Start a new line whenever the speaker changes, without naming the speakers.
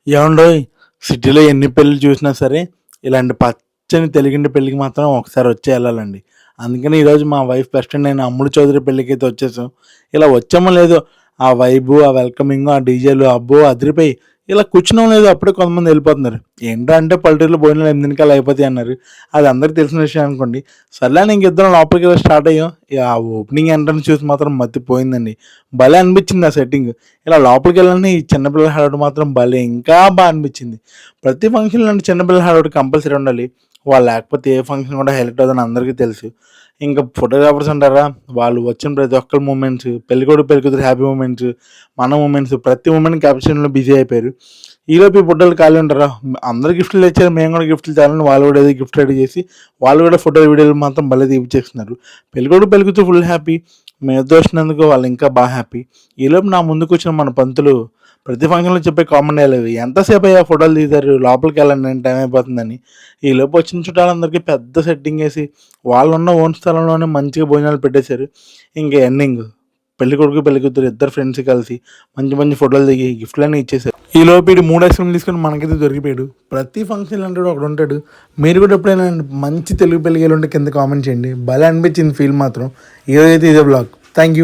ఏవండోయ్! సిటీలో ఎన్ని పెళ్ళిళ్ళు చూసినా సరే, ఇలాంటి పచ్చని తెలుగింటి పెళ్ళికి మాత్రం ఒకసారి వచ్చి ఎళ్ళాలండి. అందుకని ఈరోజు మా వైఫ్ బెస్ట్ ఫ్రెండ్ అయిన అమ్ముడు చౌదరి పెళ్ళికైతే వచ్చేసాం. ఇలా వచ్చామో లేదో ఆ వైబు, ఆ వెల్కమింగు, ఆ డీజేలు అబ్బో! అదిరిపోయి. ఇలా కూర్చున్నామో లేదో అప్పుడే కొంతమంది ఎళ్ళిపోతున్నారు. ఏంట్రా అంటే పల్లెటూరులో భోజనాలు 8:00కల్లా అయిపోతాయి అన్నారు. అది అందరికి తెలిసిన విషయం అనుకోండి. సర్లే అని ఇంక ఇద్దరం లోపలికెళ్ళి స్టార్ట్ అయ్యాం. ఇక ఆ ఓపెనింగ్ ఎంట్రన్స్ చూసి మాత్రం మతిపోయిందండి. భలే అనిపించింది ఆ సెట్టింగ్. ఇలా లోపలికెళ్ళగానే ఈ చిన్న పిల్లల హడావుడి మాత్రం భలే ఇంకా అనిపించింది. ప్రతి ఫంక్షన్‌లో ఇలాంటి చిన్న పిల్లల హడావుడి కంపల్సరీ ఉండాలి. వాళ్ళు లేకపోతే ఏ ఫంక్షన్ కూడా హైలైట్ అవ్వదని అందరికీ తెలుసు. ఇంకా ఫోటోగ్రాఫర్స్ అంటారా, వాళ్ళు వచ్చిన ప్రతి ఒక్కరి మూమెంట్స్, పెళ్ళికొడుకు, పెళ్ళికూతురు హ్యాపీ మూమెంట్స్, మన మూమెంట్స్ ప్రతి మూమెంట్ క్యాప్షన్‌లో బిజీ అయిపోయారు. ఈలోపు ఈ బుడ్డోళ్ళు ఖాళీ ఉంటారా? అందరూ గిఫ్ట్‌లు తెచ్చారు. మేము కూడా గిఫ్ట్‌లు తేవాలని వాళ్ళు కూడా ఏదో గిఫ్ట్ రెడీ చేసి, వాళ్ళు కూడా ఫోటోలు, వీడియోలు మాత్రం భలే తీపిచ్చేస్తున్నారు. పెళ్ళికొడుకు, పెళ్ళికూతురు ఫుల్ హ్యాపీ. మేమిద్దరం వచ్చినందుకు వాళ్ళు ఇంకా హ్యాపీ. ఈలోపు నా ముందు కూర్చున్న మన పంతులు ప్రతి ఫంక్షన్‌లో చెప్పే కామన్ డైలాగ్, "ఎంతసేపయ్యా ఫోటోలు తీశారు? లోపలికెళ్ళండి నేను టైం అయిపోతుందని." ఈలోపు వచ్చిన చుట్టాలందరికీ పెద్ద సెట్టింగ్ ఏసి, వాళ్ళున్న ఓన్ స్థలంలోనే మంచిగా భోజనాలు పెట్టేశారు. ఇంక ఎండింగ్ పెళ్ళికొడుకు, పెళ్ళికూతురు ఇద్దరు ఫ్రెండ్స్ కలిసి మంచి మంచి ఫోటోలు దిగి గిఫ్ట్‌లన్నీ ఇచ్చేశారు. ఈలోపు ఈడు 3 ఐస్ క్రీమ్‌లు తీసుకొని మనకైతే దొరికిపోయాడు. ప్రతి ఫంక్షన్‌లో అంటాడు ఒకడుంటాడు. మీరు కూడా ఎప్పుడైనా మంచి తెలుగు పెళ్ళికెళ్ళుంటే కింద కామెంట్ చేయండి. భలే అనిపించింది ఫీల్ మాత్రం. ఈరోజైతే ఇదే వ్లాగ్. Thank you.